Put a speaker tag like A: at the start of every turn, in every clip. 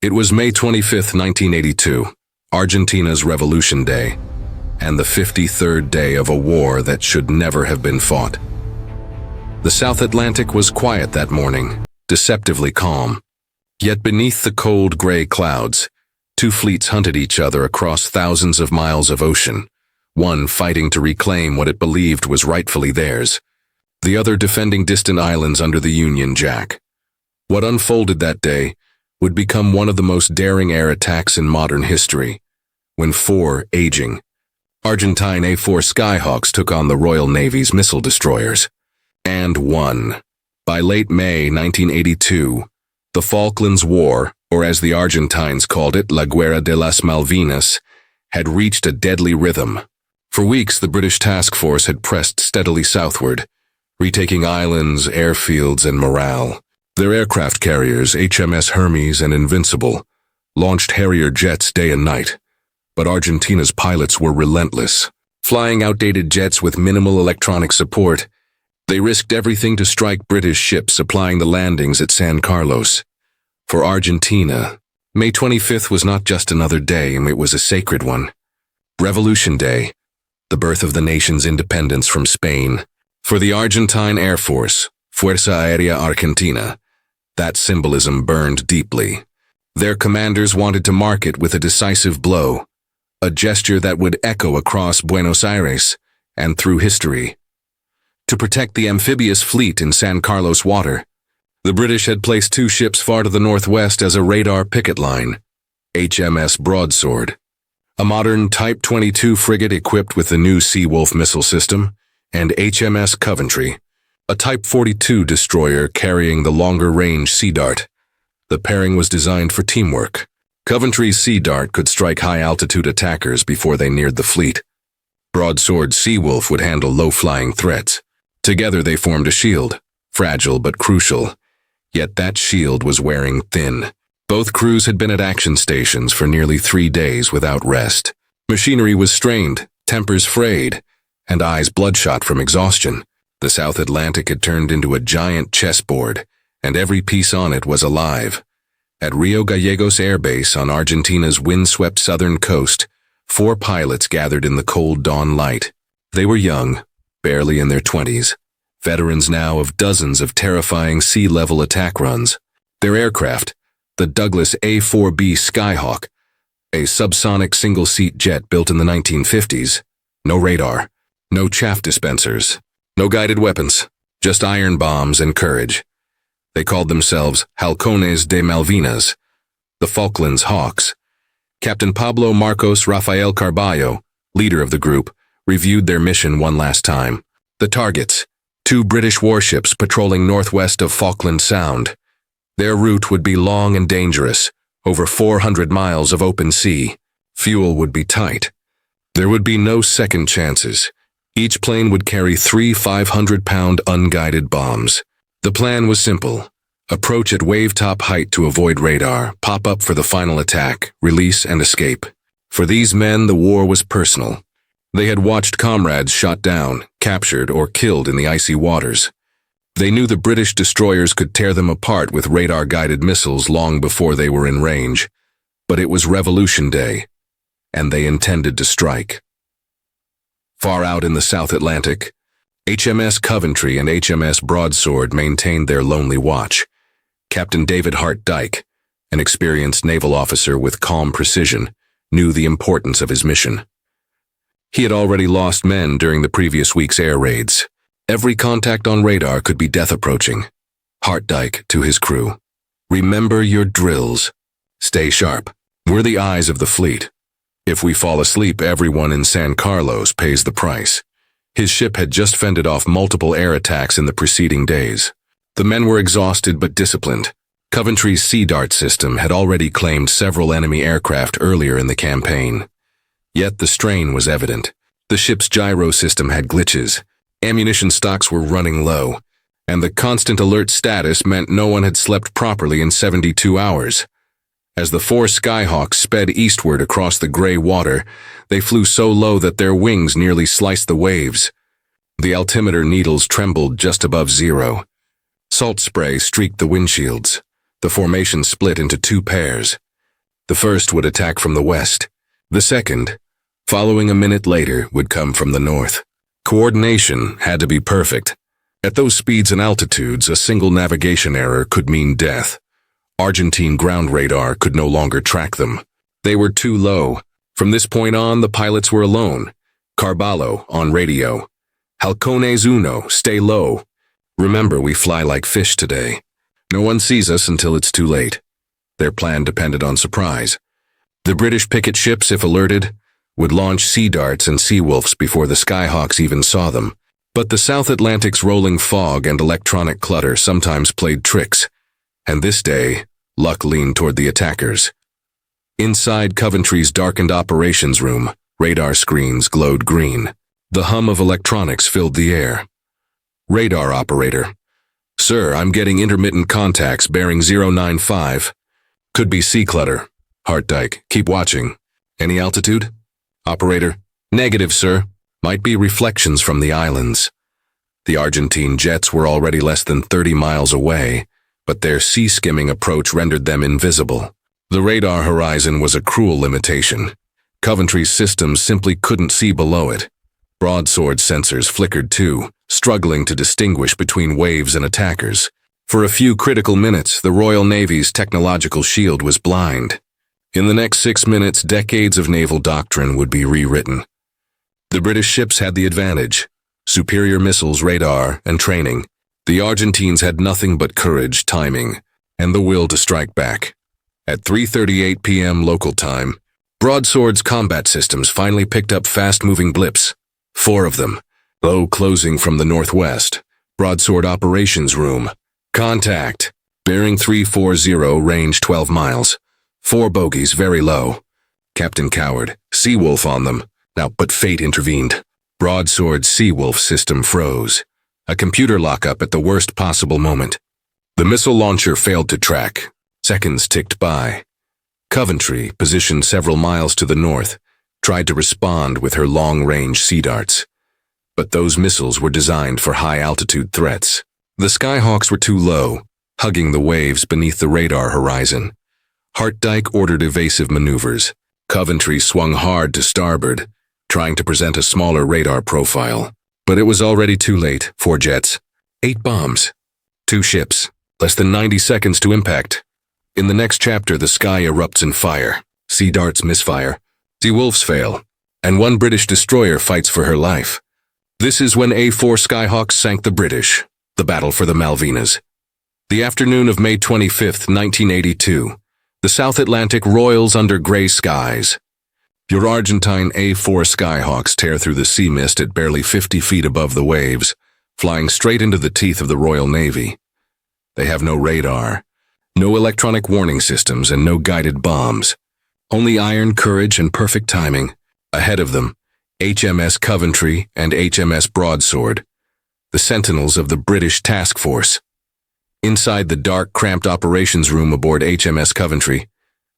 A: It was May 25, 1982, Argentina's Revolution Day, and the 53rd day of a war that should never have been fought. The South Atlantic was quiet that morning, deceptively calm. Yet beneath the cold gray clouds, two fleets hunted each other across thousands of miles of ocean, one fighting to reclaim what it believed was rightfully theirs, the other defending distant islands under the Union Jack. What unfolded that day would become one of the most daring air attacks in modern history, when four aging Argentine A-4 Skyhawks took on the Royal Navy's missile destroyers, and won. By late May 1982, the Falklands War, or as the Argentines called it, La Guerra de las Malvinas, had reached a deadly rhythm. For weeks, the British task force had pressed steadily southward, retaking islands, airfields, and morale. Their aircraft carriers, HMS Hermes and Invincible, launched Harrier jets day and night. But Argentina's pilots were relentless. Flying outdated jets with minimal electronic support, they risked everything to strike British ships supplying the landings at San Carlos. For Argentina, May 25th was not just another day, it was a sacred one. Revolution Day, the birth of the nation's independence from Spain. For the Argentine Air Force, Fuerza Aérea Argentina, that symbolism burned deeply. Their commanders wanted to mark it with a decisive blow, a gesture that would echo across Buenos Aires and through history. To protect the amphibious fleet in San Carlos water, the British had placed two ships far to the northwest as a radar picket line, HMS Broadsword, a modern Type 22 frigate equipped with the new Seawolf missile system, and HMS Coventry, a Type 42 destroyer carrying the longer-range Sea Dart. The pairing was designed for teamwork. Coventry's Sea Dart could strike high-altitude attackers before they neared the fleet. Broadsword's Seawolf would handle low-flying threats. Together they formed a shield, fragile but crucial. Yet that shield was wearing thin. Both crews had been at action stations for nearly 3 days without rest. Machinery was strained, tempers frayed, and eyes bloodshot from exhaustion. The South Atlantic had turned into a giant chessboard, and every piece on it was alive. At Rio Gallegos Air Base on Argentina's windswept southern coast, 4 pilots gathered in the cold dawn light. They were young, barely in their 20s, veterans now of dozens of terrifying sea-level attack runs. Their aircraft, the Douglas A-4B Skyhawk, a subsonic single-seat jet built in the 1950s, no radar, no chaff dispensers, no guided weapons, just iron bombs and courage. They called themselves Halcones de Malvinas, the Falklands Hawks. Captain Pablo Marcos Rafael Carballo, leader of the group, reviewed their mission one last time. The targets, 2 British warships patrolling northwest of Falkland Sound. Their route would be long and dangerous, over 400 miles of open sea. Fuel would be tight. There would be no second chances. Each plane would carry 3 500-pound unguided bombs. The plan was simple. Approach at wave-top height to avoid radar, pop up for the final attack, release and escape. For these men, the war was personal. They had watched comrades shot down, captured, or killed in the icy waters. They knew the British destroyers could tear them apart with radar-guided missiles long before they were in range. But it was Revolution Day, and they intended to strike. Far out in the South Atlantic, HMS Coventry and HMS Broadsword maintained their lonely watch. Captain David Hart Dyke, an experienced naval officer with calm precision, knew the importance of his mission. He had already lost men during the previous week's air raids. Every contact on radar could be death approaching. Hart Dyke to his crew: remember your drills. Stay sharp. We're the eyes of the fleet. If we fall asleep, everyone in San Carlos pays the price. His ship had just fended off multiple air attacks in the preceding days. The men were exhausted but disciplined. Coventry's Sea Dart system had already claimed several enemy aircraft earlier in the campaign. Yet the strain was evident. The ship's gyro system had glitches, ammunition stocks were running low, and the constant alert status meant no one had slept properly in 72 hours. As the 4 Skyhawks sped eastward across the gray water, they flew so low that their wings nearly sliced the waves. The altimeter needles trembled just above zero. Salt spray streaked the windshields. The formation split into 2 pairs. The first would attack from the west. The second, following a minute later, would come from the north. Coordination had to be perfect. At those speeds and altitudes, a single navigation error could mean death. Argentine ground radar could no longer track them. They were too low. From this point on, the pilots were alone. Carballo on radio. Halcones Uno, stay low. Remember, we fly like fish today. No one sees us until it's too late. Their plan depended on surprise. The British picket ships, if alerted, would launch sea darts and sea wolves before the Skyhawks even saw them. But the South Atlantic's rolling fog and electronic clutter sometimes played tricks, and this day, luck leaned toward the attackers. Inside Coventry's darkened operations room, radar screens glowed green. The hum of electronics filled the air. Radar operator. Sir, I'm getting intermittent contacts bearing 095. Could be sea clutter. Hartdike, keep watching. Any altitude? Operator. Negative, sir. Might be reflections from the islands. The Argentine jets were already less than 30 miles away, but their sea-skimming approach rendered them invisible. The radar horizon was a cruel limitation. Coventry's systems simply couldn't see below it. Broadsword sensors flickered too, struggling to distinguish between waves and attackers. For a few critical minutes, the Royal Navy's technological shield was blind. In the next 6 minutes, decades of naval doctrine would be rewritten. The British ships had the advantage. Superior missiles, radar, and training. The Argentines had nothing but courage, timing, and the will to strike back. At 3:38 p.m. local time, Broadsword's combat systems finally picked up fast-moving blips. 4 of them. Low closing from the northwest. Broadsword operations room. Contact. Bearing 340, range 12 miles. 4 bogies, very low. Captain Coward. Seawolf on them. Now, but fate intervened. Broadsword Seawolf system froze. A computer lockup at the worst possible moment. The missile launcher failed to track. Seconds ticked by. Coventry, positioned several miles to the north, tried to respond with her long-range sea darts. But those missiles were designed for high-altitude threats. The Skyhawks were too low, hugging the waves beneath the radar horizon. Hartdike ordered evasive maneuvers. Coventry swung hard to starboard, trying to present a smaller radar profile. But it was already too late. 4 jets, 8 bombs, 2 ships, less than 90 seconds to impact. In the next chapter, the sky erupts in fire. Sea darts misfire. Sea wolves fail. And 1 British destroyer fights for her life. This is when A-4 Skyhawks sank the British. The battle for the Malvinas. The afternoon of May 25, 1982. The South Atlantic roils under gray skies. Your Argentine A-4 Skyhawks tear through the sea mist at barely 50 feet above the waves, flying straight into the teeth of the Royal Navy. They have no radar, no electronic warning systems, and no guided bombs. Only iron courage and perfect timing. Ahead of them, HMS Coventry and HMS Broadsword, the sentinels of the British task force. Inside the dark, cramped operations room aboard HMS Coventry,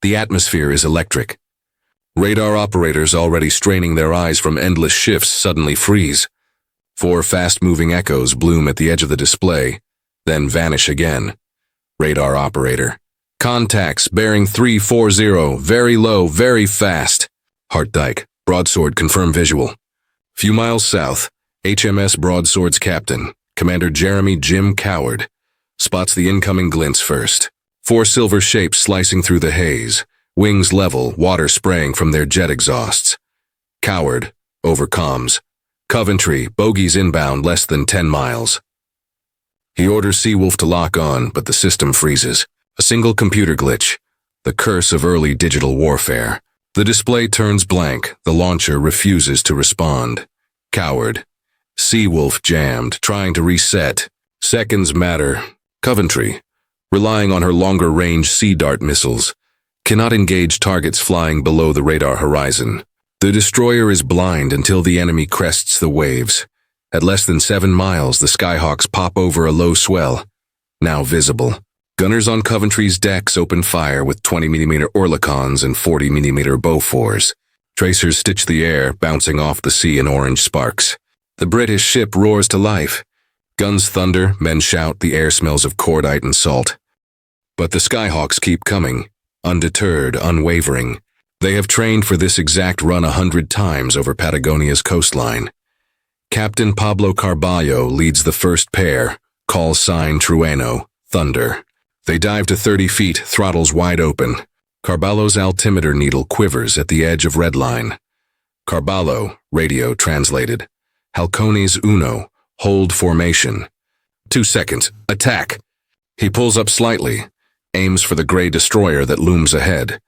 A: the atmosphere is electric. Radar operators already straining their eyes from endless shifts suddenly freeze. 4 fast-moving echoes bloom at the edge of the display, then vanish again. Radar operator. Contacts bearing 340, very low, very fast. Hartdike, Broadsword confirm visual. Few miles south, HMS Broadsword's captain, Commander Jeremy Jim Coward, spots the incoming glints first. 4 silver shapes slicing through the haze, wings level, water spraying from their jet exhausts. Coward, over comms. Coventry, bogies inbound less than 10 miles. He orders Seawolf to lock on, but the system freezes. A single computer glitch. The curse of early digital warfare. The display turns blank. The launcher refuses to respond. Coward. Seawolf jammed, trying to reset. Seconds matter. Coventry, relying on her longer-range Sea Dart missiles, cannot engage targets flying below the radar horizon. The destroyer is blind until the enemy crests the waves. At less than 7 miles, the Skyhawks pop over a low swell, now visible. Gunners on Coventry's decks open fire with 20mm Oerlikons and 40mm Bofors. Tracers stitch the air, bouncing off the sea in orange sparks. The British ship roars to life. Guns thunder, men shout, the air smells of cordite and salt. But the Skyhawks keep coming. Undeterred, unwavering, they have trained for this exact run 100 times over Patagonia's coastline. Captain Pablo Carballo leads the first pair, call sign Trueno, Thunder. They dive to 30 feet, throttles wide open. Carballo's altimeter needle quivers at the edge of redline. Carballo, radio translated. Halcones uno, hold formation. 2 seconds, attack. He pulls up slightly, aims for the gray destroyer that looms ahead,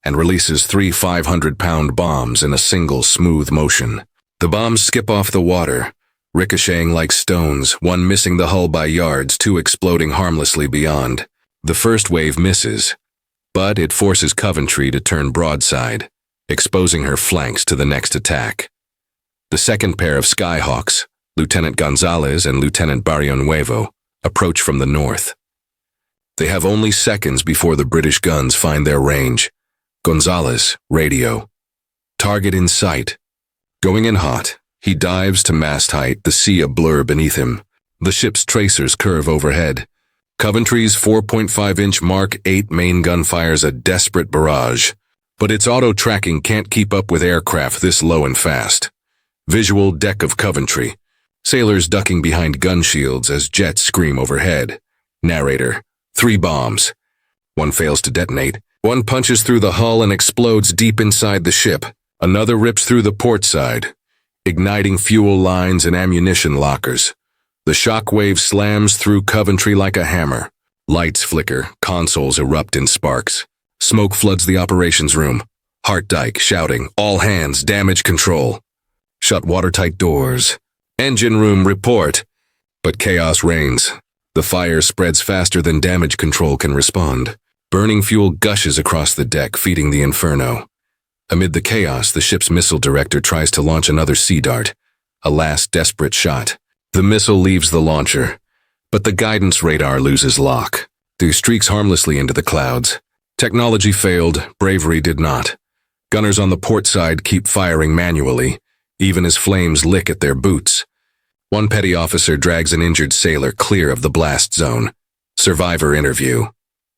A: and releases 3 500-pound bombs in a single smooth motion. The bombs skip off the water, ricocheting like stones, one missing the hull by yards, 2 exploding harmlessly beyond. The first wave misses, but it forces Coventry to turn broadside, exposing her flanks to the next attack. The second pair of Skyhawks, Lieutenant Gonzalez and Lieutenant Barrionuevo, approach from the north. They have only seconds before the British guns find their range. Gonzalez, radio. Target in sight. Going in hot, he dives to mast height, the sea a blur beneath him. The ship's tracers curve overhead. Coventry's 4.5-inch Mark 8 main gun fires a desperate barrage, but its auto-tracking can't keep up with aircraft this low and fast. Visual deck of Coventry. Sailors ducking behind gun shields as jets scream overhead. Narrator. 3 bombs. One fails to detonate. One punches through the hull and explodes deep inside the ship. Another rips through the port side, igniting fuel lines and ammunition lockers. The shock wave slams through Coventry like a hammer. Lights flicker, consoles erupt in sparks. Smoke floods the operations room. Hartdyke shouting, "All hands, damage control." Shut watertight doors. Engine room, report. But chaos reigns. The fire spreads faster than damage control can respond. Burning fuel gushes across the deck, feeding the inferno. Amid the chaos, the ship's missile director tries to launch another sea dart. A last desperate shot. The missile leaves the launcher, but the guidance radar loses lock. It streaks harmlessly into the clouds. Technology failed, bravery did not. Gunners on the port side keep firing manually, even as flames lick at their boots. One petty officer drags an injured sailor clear of the blast zone. Survivor interview.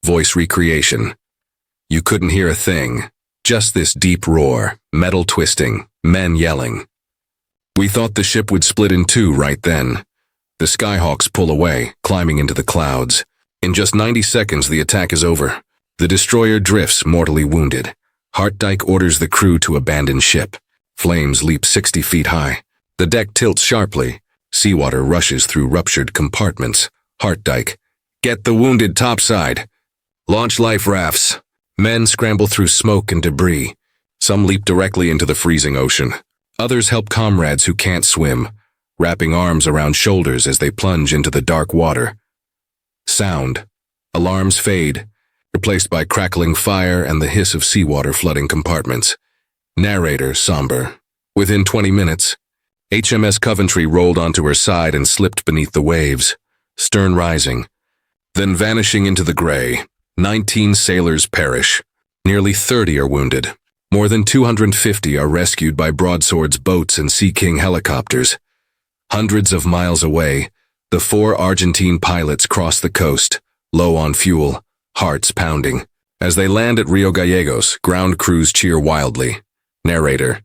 A: Voice recreation. You couldn't hear a thing. Just this deep roar, metal twisting, men yelling. We thought the ship would split in 2 right then. The Skyhawks pull away, climbing into the clouds. In just 90 seconds, the attack is over. The destroyer drifts, mortally wounded. Hartdyke orders the crew to abandon ship. Flames leap 60 feet high. The deck tilts sharply. Seawater rushes through ruptured compartments. Hartdyke, get the wounded topside. Launch life rafts. Men scramble through smoke and debris. Some leap directly into the freezing ocean. Others help comrades who can't swim, wrapping arms around shoulders as they plunge into the dark water. Sound. Alarms fade, replaced by crackling fire and the hiss of seawater flooding compartments. Narrator somber. Within 20 minutes, HMS Coventry rolled onto her side and slipped beneath the waves, stern rising, then vanishing into the gray. 19 sailors perish. Nearly 30 are wounded. More than 250 are rescued by broadswords, boats, and Sea King helicopters. Hundreds of miles away, the 4 Argentine pilots cross the coast, low on fuel, hearts pounding. As they land at Rio Gallegos, ground crews cheer wildly. Narrator.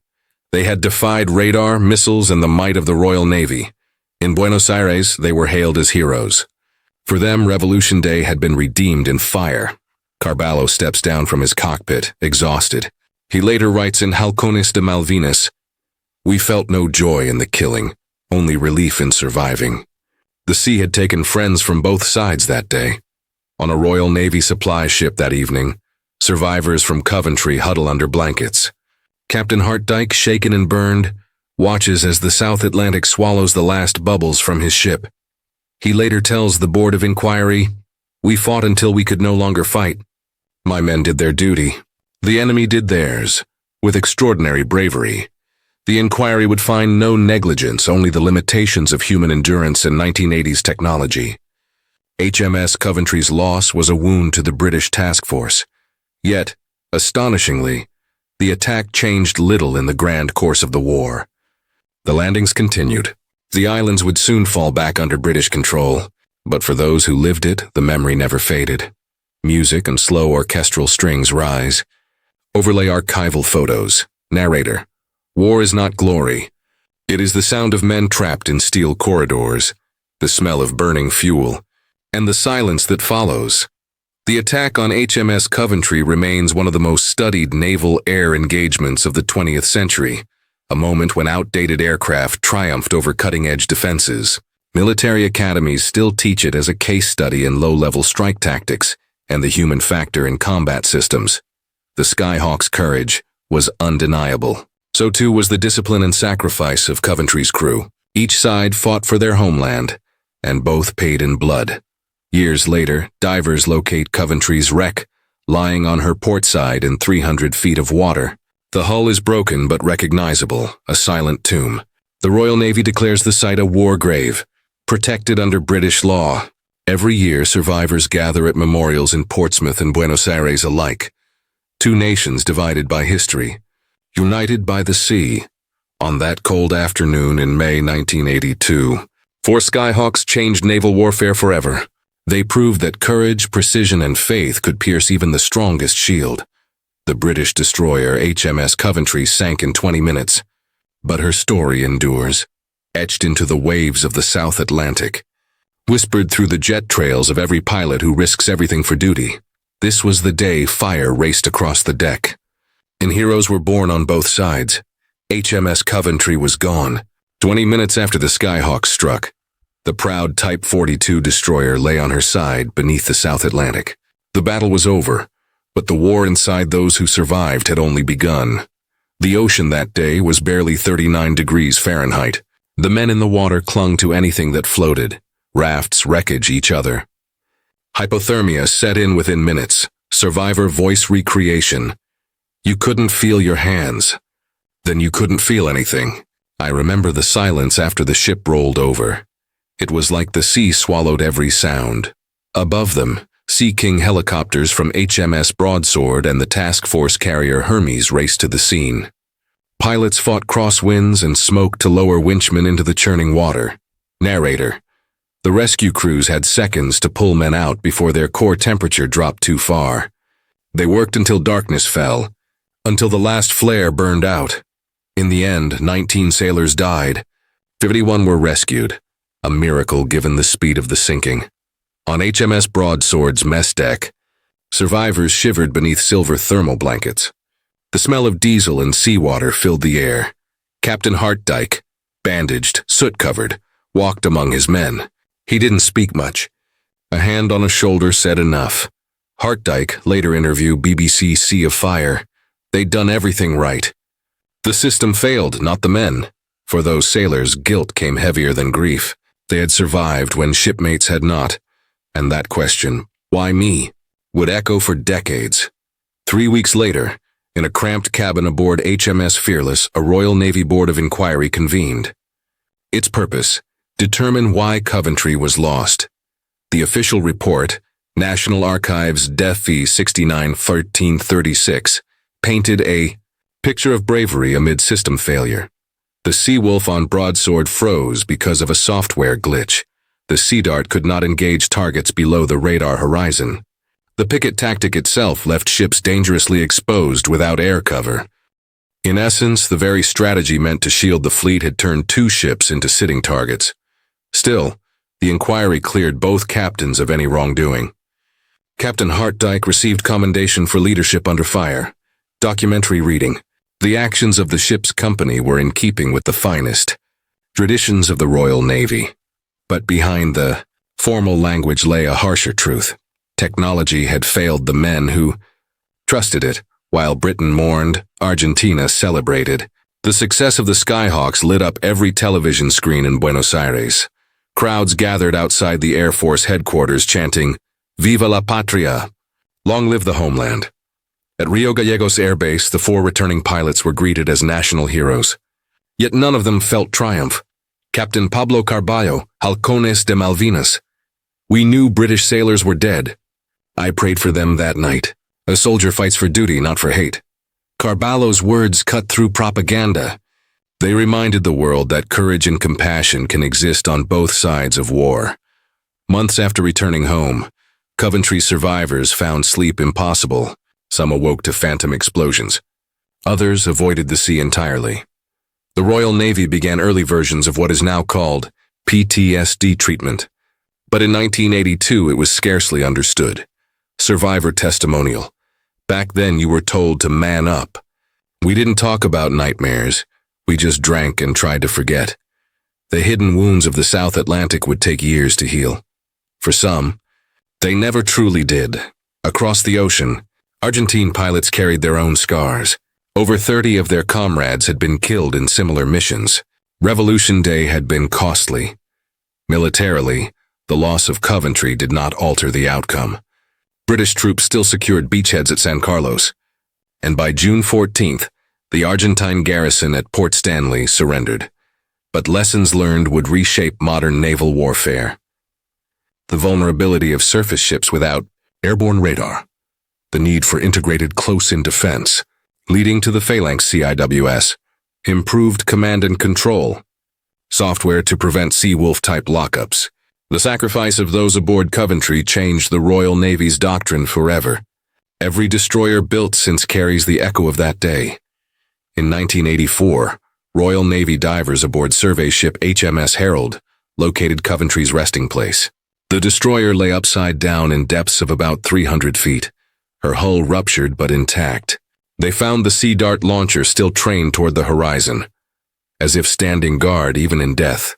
A: They had defied radar, missiles, and the might of the Royal Navy. In Buenos Aires, they were hailed as heroes. For them, Revolution Day had been redeemed in fire. Carballo steps down from his cockpit, exhausted. He later writes in Halcones de Malvinas, "We felt no joy in the killing, only relief in surviving." The sea had taken friends from both sides that day. On a Royal Navy supply ship that evening, survivors from Coventry huddle under blankets. Captain Hartdyke, shaken and burned, watches as the South Atlantic swallows the last bubbles from his ship. He later tells the Board of Inquiry, "We fought until we could no longer fight. My men did their duty. The enemy did theirs, with extraordinary bravery. The inquiry would find no negligence, only the limitations of human endurance and 1980s technology." HMS Coventry's loss was a wound to the British task force. Yet, astonishingly, the attack changed little in the grand course of the war. The landings continued. The islands would soon fall back under British control, but for those who lived it, the memory never faded. Music and slow orchestral strings rise. Overlay archival photos. Narrator. War is not glory. It is the sound of men trapped in steel corridors, the smell of burning fuel, and the silence that follows. The attack on HMS Coventry remains one of the most studied naval air engagements of the 20th century, a moment when outdated aircraft triumphed over cutting-edge defenses. Military academies still teach it as a case study in low-level strike tactics and the human factor in combat systems. The Skyhawks' courage was undeniable. So too was the discipline and sacrifice of Coventry's crew. Each side fought for their homeland, and both paid in blood. Years later, divers locate Coventry's wreck, lying on her port side in 300 feet of water. The hull is broken but recognizable, a silent tomb. The Royal Navy declares the site a war grave, protected under British law. Every year, survivors gather at memorials in Portsmouth and Buenos Aires alike. Two nations divided by history, united by the sea. On that cold afternoon in May 1982, 4 Skyhawks changed naval warfare forever. They proved that courage, precision, and faith could pierce even the strongest shield. The British destroyer HMS Coventry sank in 20 minutes, but her story endures, etched into the waves of the South Atlantic, whispered through the jet trails of every pilot who risks everything for duty. This was the day fire raced across the deck, and heroes were born on both sides. HMS Coventry was gone. 20 minutes after the Skyhawks struck, the proud Type 42 destroyer lay on her side beneath the South Atlantic. The battle was over, but the war inside those who survived had only begun. The ocean that day was barely 39 degrees Fahrenheit. The men in the water clung to anything that floated. Rafts, wreckage, each other. Hypothermia set in within minutes. Survivor voice recreation. You couldn't feel your hands. Then you couldn't feel anything. I remember the silence after the ship rolled over. It was like the sea swallowed every sound. Above them, Sea King helicopters from HMS Broadsword and the task force carrier Hermes raced to the scene. Pilots fought crosswinds and smoke to lower winchmen into the churning water. Narrator. The rescue crews had seconds to pull men out before their core temperature dropped too far. They worked until darkness fell, until the last flare burned out. In the end, 19 sailors died. 51 were rescued, a miracle given the speed of the sinking. On HMS Broadsword's mess deck, survivors shivered beneath silver thermal blankets. The smell of diesel and seawater filled the air. Captain Hartdyke, bandaged, soot-covered, walked among his men. He didn't speak much. A hand on a shoulder said enough. Hartdyke later interviewed BBC Sea of Fire. They'd done everything right. The system failed, not the men. For those sailors, guilt came heavier than grief. They had survived when shipmates had not. And that question, why me, would echo for decades. 3 weeks later, in a cramped cabin aboard HMS Fearless, a Royal Navy Board of Inquiry convened. Its purpose, determine why Coventry was lost. The official report, National Archives DEFI 69-1336, painted a picture of bravery amid system failure. The Seawolf on Broadsword froze because of a software glitch. The Sea Dart could not engage targets below the radar horizon. The picket tactic itself left ships dangerously exposed without air cover. In essence, the very strategy meant to shield the fleet had turned 2 ships into sitting targets. Still, the inquiry cleared both captains of any wrongdoing. Captain Hartdyke received commendation for leadership under fire. Documentary reading. The actions of the ship's company were in keeping with the finest traditions of the Royal Navy. But behind the formal language lay a harsher truth. Technology had failed the men who trusted it. While Britain mourned, Argentina celebrated. The success of the Skyhawks lit up every television screen in Buenos Aires. Crowds gathered outside the Air Force headquarters chanting, "Viva la Patria! Long live the homeland!" At Rio Gallegos Air Base, the 4 returning pilots were greeted as national heroes. Yet none of them felt triumph. Captain Pablo Carballo, Halcones de Malvinas. We knew British sailors were dead. I prayed for them that night. A soldier fights for duty, not for hate. Carballo's words cut through propaganda. They reminded the world that courage and compassion can exist on both sides of war. Months after returning home, Coventry survivors found sleep impossible. Some awoke to phantom explosions. Others avoided the sea entirely. The Royal Navy began early versions of what is now called PTSD treatment. But in 1982, it was scarcely understood. Survivor testimonial. Back then, you were told to man up. We didn't talk about nightmares. We just drank and tried to forget. The hidden wounds of the South Atlantic would take years to heal. For some, they never truly did. Across the ocean, Argentine pilots carried their own scars. Over 30 of their comrades had been killed in similar missions. Revolution Day had been costly. Militarily, the loss of Coventry did not alter the outcome. British troops still secured beachheads at San Carlos, and by June 14th, the Argentine garrison at Port Stanley surrendered. But lessons learned would reshape modern naval warfare. The vulnerability of surface ships without airborne radar, the need for integrated close-in defense, leading to the Phalanx CIWS, improved command and control, software to prevent Seawolf-type lockups. The sacrifice of those aboard Coventry changed the Royal Navy's doctrine forever. Every destroyer built since carries the echo of that day. In 1984, Royal Navy divers aboard survey ship HMS Herald located Coventry's resting place. The destroyer lay upside down in depths of about 300 feet, her hull ruptured but intact. They found the Sea Dart launcher still trained toward the horizon, as if standing guard even in death.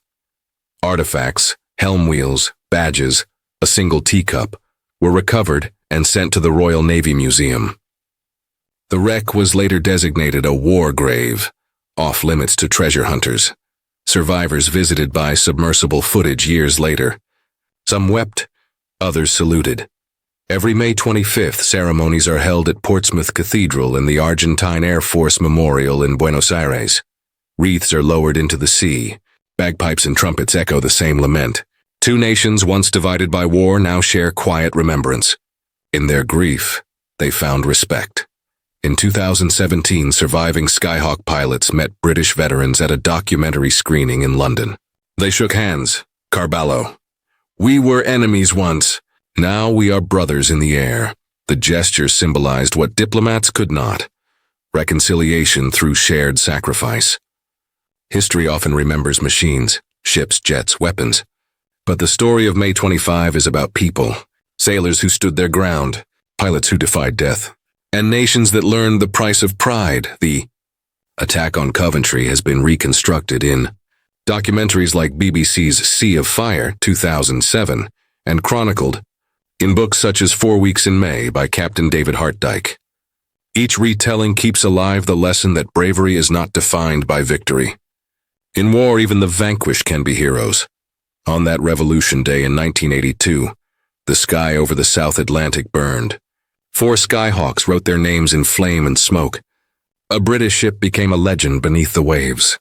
A: Artifacts, helm wheels, badges, a single teacup, were recovered and sent to the Royal Navy Museum. The wreck was later designated a war grave, off limits to treasure hunters. Survivors visited by submersible footage years later. Some wept, others saluted. Every May 25th, ceremonies are held at Portsmouth Cathedral and the Argentine Air Force Memorial in Buenos Aires. Wreaths are lowered into the sea. Bagpipes and trumpets echo the same lament. Two nations once divided by war now share quiet remembrance. In their grief, they found respect. In 2017, surviving Skyhawk pilots met British veterans at a documentary screening in London. They shook hands. Carballo. "We were enemies once. Now we are brothers in the air." The gesture symbolized what diplomats could not: reconciliation through shared sacrifice. History often remembers machines, ships, jets, weapons. But the story of May 25 is about people, sailors who stood their ground, pilots who defied death, and nations that learned the price of pride. The attack on Coventry has been reconstructed in documentaries like BBC's Sea of Fire 2007 and chronicled in books such as 4 Weeks in May by Captain David Hartdyke. Each retelling keeps alive the lesson that bravery is not defined by victory. In war, even the vanquished can be heroes. On that Revolution Day in 1982, the sky over the South Atlantic burned. 4 Skyhawks wrote their names in flame and smoke. A British ship became a legend beneath the waves.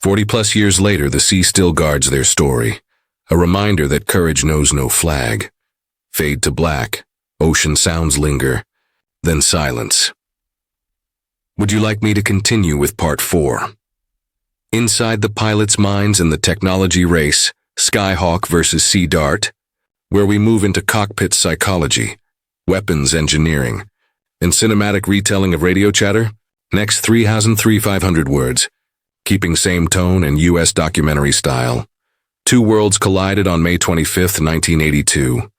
A: 40-plus years later, the sea still guards their story, a reminder that courage knows no flag. Fade to black, ocean sounds linger, then silence. Would you like me to continue with Part 4? Inside the pilots' minds in the technology race, Skyhawk versus Sea Dart, where we move into cockpit psychology, weapons engineering, and cinematic retelling of radio chatter? Next 3,500 words, keeping same tone and U.S. documentary style. Two worlds collided on May 25, 1982.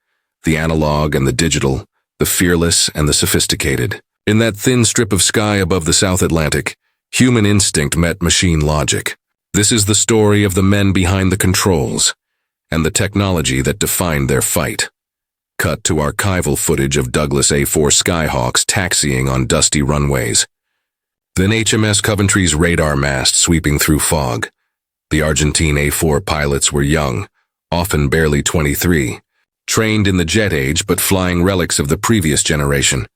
A: The analog and the digital, the fearless and the sophisticated. In that thin strip of sky above the South Atlantic, human instinct met machine logic. This is the story of the men behind the controls and the technology that defined their fight. Cut to archival footage of Douglas A-4 Skyhawks taxiing on dusty runways. Then HMS Coventry's radar mast sweeping through fog. The Argentine A-4 pilots were young, often barely 23, trained in the jet age but flying relics of the previous generation.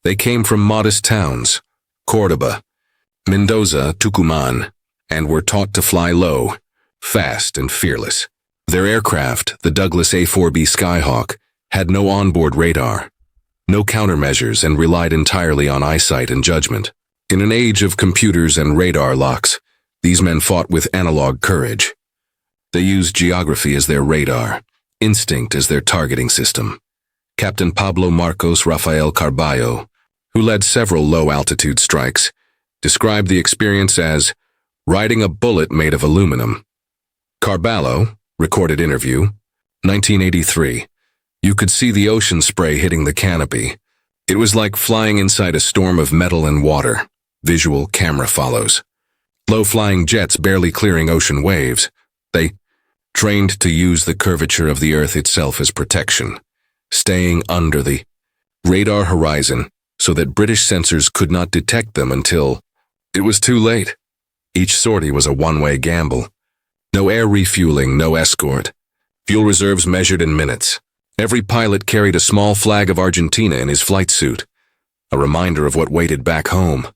A: They came from modest towns, Córdoba, Mendoza, Tucumán, and were taught to fly low, fast and fearless. Their aircraft, the Douglas A-4B Skyhawk, had no onboard radar, no countermeasures, and relied entirely on eyesight and judgment. In an age of computers and radar locks, these men fought with analog courage. They used geography as their radar, instinct as their targeting system, Captain Pablo Marcos Rafael Carballo, who led several low-altitude strikes, described the experience as riding a bullet made of aluminum. Carballo, recorded interview, 1983. You could see the ocean spray hitting the canopy. It was like flying inside a storm of metal and water. Visual camera follows. Low-flying jets barely clearing ocean waves. They trained to use the curvature of the Earth itself as protection, staying under the radar horizon so that British sensors could not detect them until it was too late. Each sortie was a one-way gamble. No air refueling, no escort. Fuel reserves measured in minutes. Every pilot carried a small flag of Argentina in his flight suit, a reminder of what waited back home.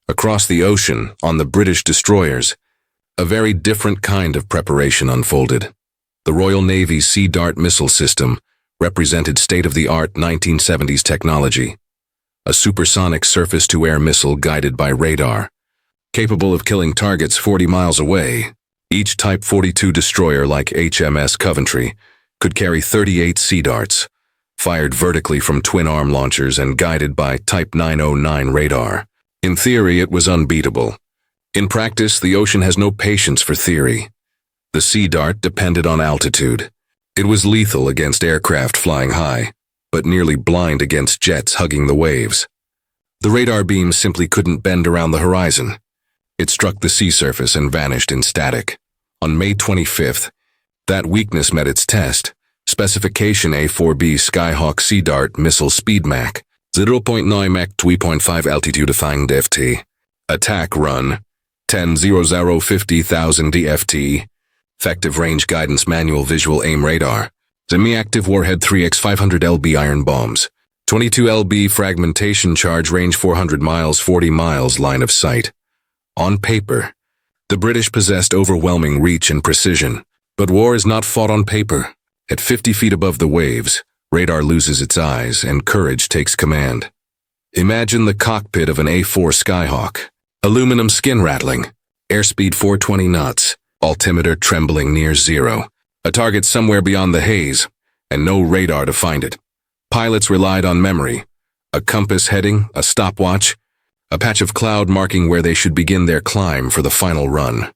A: Across the ocean, on the British destroyers, a very different kind of preparation unfolded. The Royal Navy's Sea Dart missile system represented state-of-the-art 1970s technology, a supersonic surface-to-air missile guided by radar, capable of killing targets 40 miles away. Each Type 42 destroyer like HMS Coventry could carry 38 Sea Darts, fired vertically from twin-arm launchers and guided by Type 909 radar. In theory, it was unbeatable. In practice, the ocean has no patience for theory. The Sea Dart depended on altitude. It was lethal against aircraft flying high, but nearly blind against jets hugging the waves. The radar beam simply couldn't bend around the horizon. It struck the sea surface and vanished in static. On May 25th, that weakness met its test. Specification A-4B Skyhawk Sea Dart missile speed Mach 0.9 Mach 2.5 altitude defined FT. Attack run 10.00 50,000 DFT. Effective range guidance manual visual aim radar. Semi-active warhead 3x500 lb iron bombs. 22 lb fragmentation charge range 400 miles 40 miles line of sight. On paper, the British possessed overwhelming reach and precision, but war is not fought on paper. At 50 feet above the waves, radar loses its eyes and courage takes command. Imagine the cockpit of an A-4 Skyhawk. Aluminum skin rattling, airspeed 420 knots, altimeter trembling near zero, a target somewhere beyond the haze, and no radar to find it. Pilots relied on memory, a compass heading, a stopwatch, a patch of cloud marking where they should begin their climb for the final run.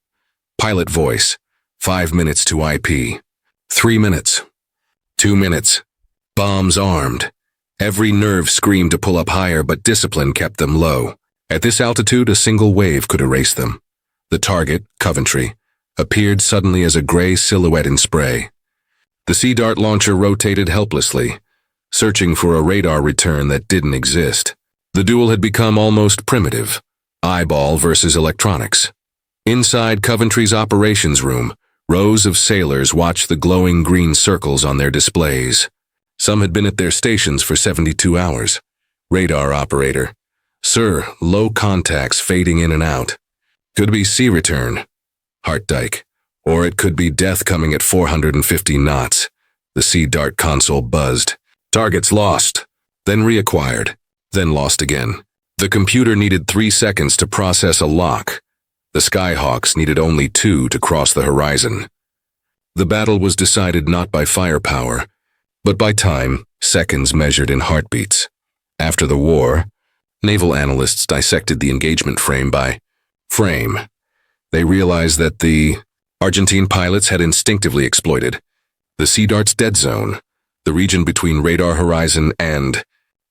A: Pilot voice, 5 minutes to IP. 3 minutes. 2 minutes. Bombs armed. Every nerve screamed to pull up higher, but discipline kept them low. At this altitude, a single wave could erase them. The target, Coventry, appeared suddenly as a gray silhouette in spray. The Sea Dart launcher rotated helplessly, searching for a radar return that didn't exist. The duel had become almost primitive, eyeball versus electronics. Inside Coventry's operations room, rows of sailors watched the glowing green circles on their displays. Some had been at their stations for 72 hours. Radar operator. Sir, low contacts fading in and out. Could be sea return. Heartdike. Or it could be death coming at 450 knots. The Sea Dart console buzzed. Targets lost. Then reacquired. Then lost again. The computer needed 3 seconds to process a lock. The Skyhawks needed only 2 to cross the horizon. The battle was decided not by firepower, but by time, seconds measured in heartbeats. After the war, naval analysts dissected the engagement frame by frame. They realized that the Argentine pilots had instinctively exploited the Sea Dart's dead zone, the region between radar horizon and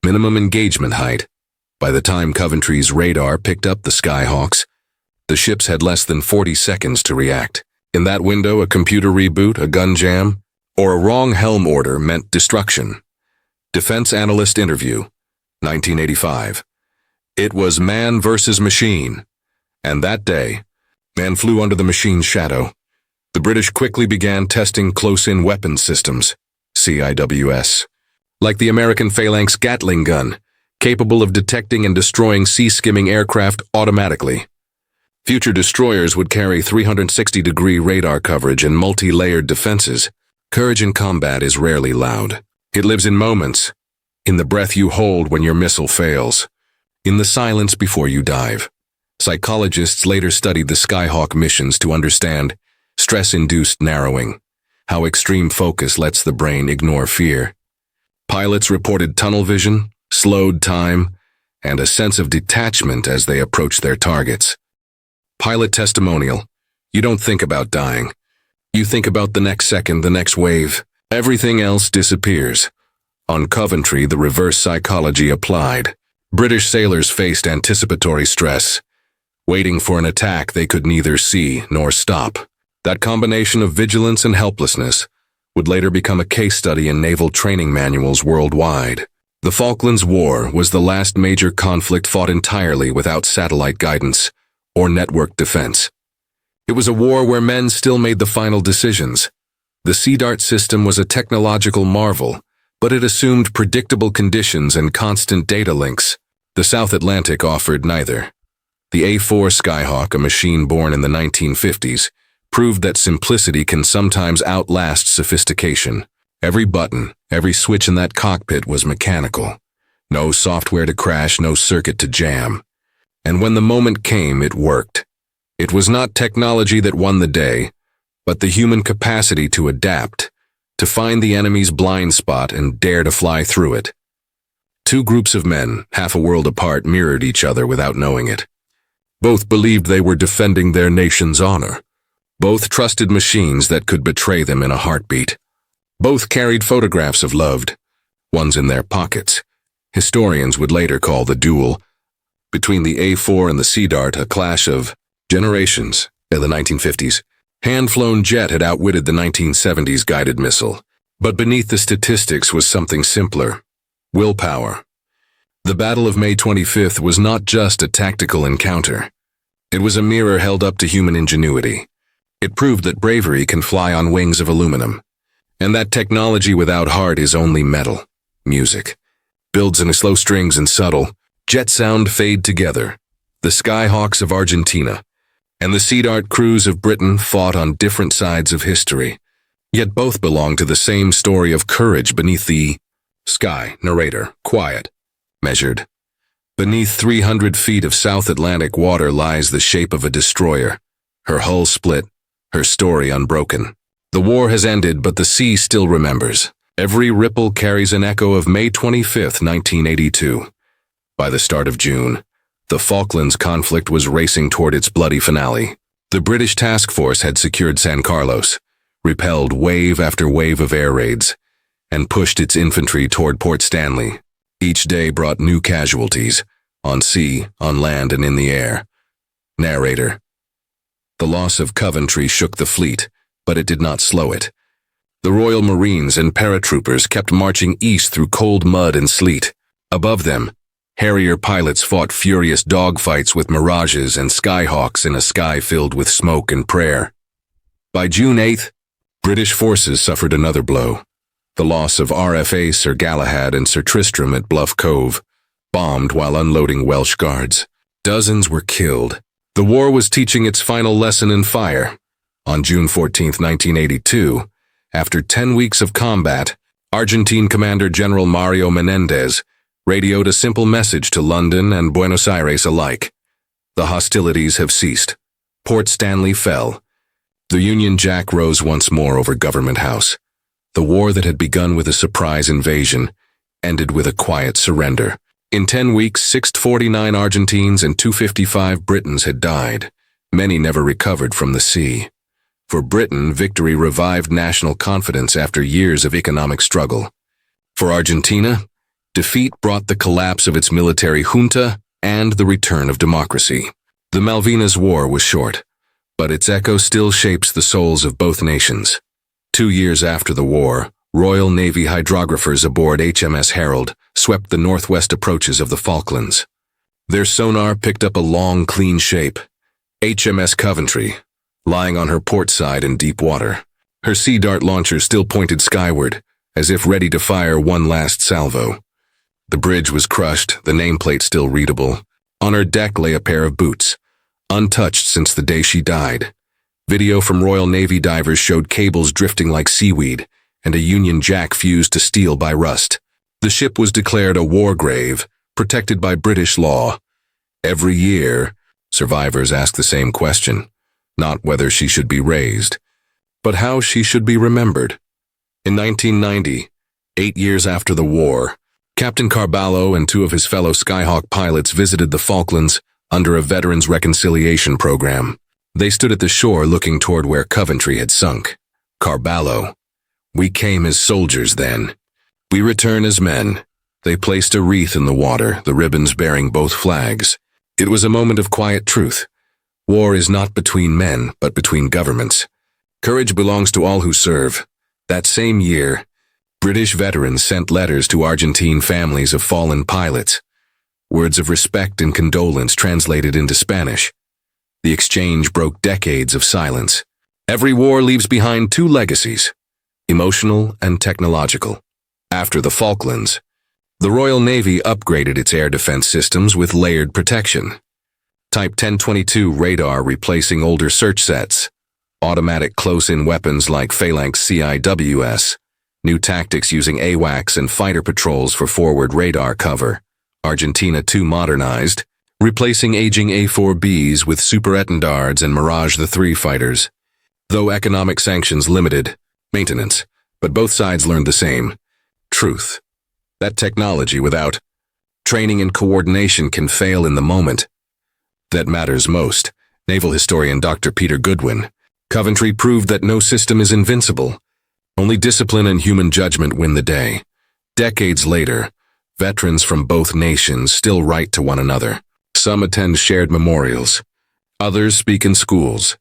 A: minimum engagement height. By the time Coventry's radar picked up the Skyhawks, the ships had less than 40 seconds to react. In that window, a computer reboot, a gun jam, or a wrong helm order meant destruction. Defense Analyst Interview, 1985. It was man versus machine. And that day, man flew under the machine's shadow. The British quickly began testing close-in weapons systems, CIWS, like the American Phalanx Gatling gun, capable of detecting and destroying sea-skimming aircraft automatically. Future destroyers would carry 360-degree radar coverage and multi-layered defenses. Courage in combat is rarely loud. It lives in moments, in the breath you hold when your missile fails, in the silence before you dive. Psychologists later studied the Skyhawk missions to understand stress-induced narrowing, how extreme focus lets the brain ignore fear. Pilots reported tunnel vision, slowed time, and a sense of detachment as they approached their targets. Pilot testimonial. You don't think about dying. You think about the next second, the next wave. Everything else disappears. On Coventry, the reverse psychology applied. British sailors faced anticipatory stress, waiting for an attack they could neither see nor stop. That combination of vigilance and helplessness would later become a case study in naval training manuals worldwide. The Falklands War was the last major conflict fought entirely without satellite guidance or network defense. It was a war where men still made the final decisions. The Sea Dart system was a technological marvel, but it assumed predictable conditions and constant data links. The South Atlantic offered neither. The A-4 Skyhawk, a machine born in the 1950s, proved that simplicity can sometimes outlast sophistication. Every button, every switch in that cockpit was mechanical. No software to crash, no circuit to jam. And when the moment came, it worked. It was not technology that won the day, but the human capacity to adapt, to find the enemy's blind spot and dare to fly through it. Two groups of men, half a world apart, mirrored each other without knowing it. Both believed they were defending their nation's honor. Both trusted machines that could betray them in a heartbeat. Both carried photographs of loved ones in their pockets. Historians would later call the duel between the A-4 and the Sea Dart a clash of generations. In the 1950s, hand-flown jet had outwitted the 1970s guided missile. But beneath the statistics was something simpler: willpower. The Battle of May 25th was not just a tactical encounter. It was a mirror held up to human ingenuity. It proved that bravery can fly on wings of aluminum, and that technology without heart is only metal, music. Builds in slow strings and subtle, jet sound fade together. The Skyhawks of Argentina and the Sea Dart crews of Britain fought on different sides of history, yet both belong to the same story of courage beneath the sky. Narrator, quiet, measured. Beneath 300 feet of South Atlantic water lies the shape of a destroyer, her hull split, her story unbroken. The war has ended, but the sea still remembers. Every ripple carries an echo of May 25, 1982. By the start of June, the Falklands conflict was racing toward its bloody finale. The British task force had secured San Carlos, repelled wave after wave of air raids, and pushed its infantry toward Port Stanley. Each day brought new casualties, on sea, on land, and in the air. Narrator. The loss of Coventry shook the fleet, but it did not slow it. The Royal Marines and paratroopers kept marching east through cold mud and sleet. Above them, Harrier pilots fought furious dogfights with Mirages and Skyhawks in a sky filled with smoke and prayer. By June 8th, British forces suffered another blow. The loss of RFA Sir Galahad and Sir Tristram at Bluff Cove, bombed while unloading Welsh guards. Dozens were killed. The war was teaching its final lesson in fire. On June 14, 1982, after 10 weeks of combat, Argentine Commander General Mario Menendez radioed a simple message to London and Buenos Aires alike. The hostilities have ceased. Port Stanley fell. The Union Jack rose once more over Government House. The war that had begun with a surprise invasion ended with a quiet surrender. In 10 weeks, 649 Argentines and 255 Britons had died. Many never recovered from the sea. For Britain, victory revived national confidence after years of economic struggle. For Argentina, defeat brought the collapse of its military junta and the return of democracy. The Malvinas War was short, but its echo still shapes the souls of both nations. 2 years after the war, Royal Navy hydrographers aboard HMS Herald swept the northwest approaches of the Falklands. Their sonar picked up a long, clean shape. HMS Coventry, lying on her port side in deep water. Her Sea Dart launcher still pointed skyward, as if ready to fire one last salvo. The bridge was crushed, the nameplate still readable. On her deck lay a pair of boots, untouched since the day she died. Video from Royal Navy divers showed cables drifting like seaweed, and a Union Jack fused to steel by rust. The ship was declared a war grave, protected by British law. Every year, survivors ask the same question. Not whether she should be raised, but how she should be remembered. In 1990, 8 years after the war, Captain Carballo and 2 of his fellow Skyhawk pilots visited the Falklands under a Veterans Reconciliation Program. They stood at the shore looking toward where Coventry had sunk. Carballo: "We came as soldiers then. We return as men." They placed a wreath in the water, the ribbons bearing both flags. It was a moment of quiet truth. War is not between men, but between governments. Courage belongs to all who serve. That same year, British veterans sent letters to Argentine families of fallen pilots. Words of respect and condolence translated into Spanish. The exchange broke decades of silence. Every war leaves behind 2 legacies: emotional and technological. After the Falklands, the Royal Navy upgraded its air defense systems with layered protection. Type 1022 radar replacing older search sets, automatic close-in weapons like Phalanx CIWS, new tactics using AWACS and fighter patrols for forward radar cover. Argentina II modernized, replacing aging A-4Bs with Super Etendards and Mirage III fighters. Though economic sanctions limited maintenance, but both sides learned the same truth: that technology without training and coordination can fail in the moment that matters most. Naval historian Dr. Peter Goodwin: "Coventry proved that no system is invincible. Only discipline and human judgment win the day." Decades later, veterans from both nations still write to one another. Some attend shared memorials. Others speak in schools,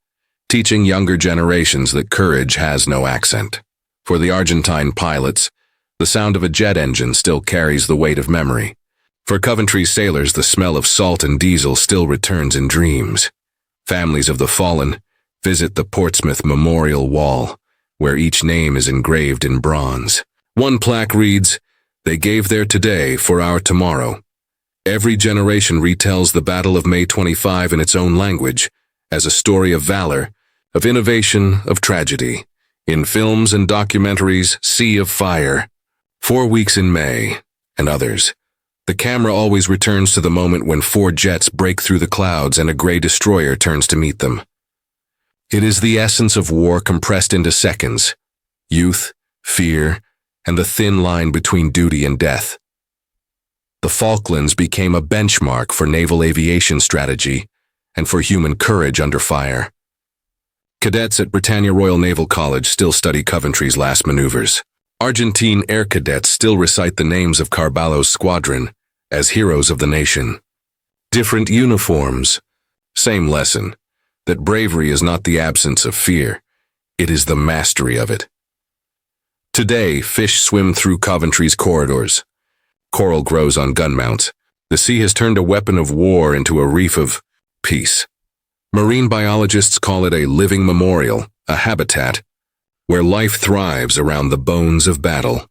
A: teaching younger generations that courage has no accent. For the Argentine pilots, the sound of a jet engine still carries the weight of memory. For Coventry sailors, the smell of salt and diesel still returns in dreams. Families of the fallen visit the Portsmouth Memorial Wall, where each name is engraved in bronze. One plaque reads, "They gave their today for our tomorrow." Every generation retells the Battle of May 25 in its own language, as a story of valor, of innovation, of tragedy. In films and documentaries, Sea of Fire, 4 Weeks in May, and others, the camera always returns to the moment when 4 jets break through the clouds and a gray destroyer turns to meet them. It is the essence of war compressed into seconds: youth, fear, and the thin line between duty and death. The Falklands became a benchmark for naval aviation strategy and for human courage under fire. Cadets at Britannia Royal Naval College still study Coventry's last maneuvers. Argentine air cadets still recite the names of Carballo's squadron as heroes of the nation. Different uniforms, same lesson: that bravery is not the absence of fear, it is the mastery of it. Today, fish swim through Coventry's corridors. Coral grows on gun mounts. The sea has turned a weapon of war into a reef of peace. Marine biologists call it a living memorial, a habitat, where life thrives around the bones of battle.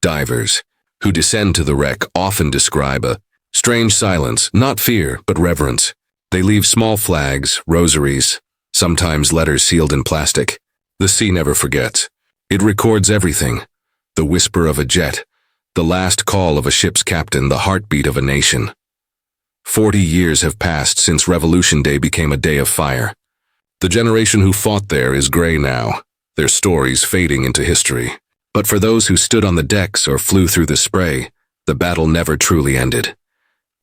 A: Divers, who descend to the wreck, often describe a strange silence, not fear, but reverence. They leave small flags, rosaries, sometimes letters sealed in plastic. The sea never forgets. It records everything: the whisper of a jet, the last call of a ship's captain, the heartbeat of a nation. 40 years have passed since Revolution Day became a day of fire. The generation who fought there is gray now, their stories fading into history. But for those who stood on the decks or flew through the spray, the battle never truly ended.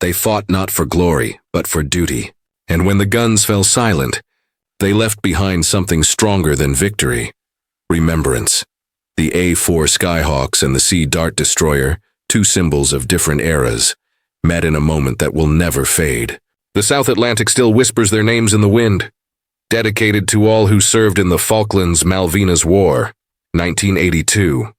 A: They fought not for glory, but for duty. And when the guns fell silent, they left behind something stronger than victory: remembrance. The A-4 Skyhawks and the Sea Dart destroyer, 2 symbols of different eras, met in a moment that will never fade. The South Atlantic still whispers their names in the wind, dedicated to all who served in the Falklands Malvinas War, 1982.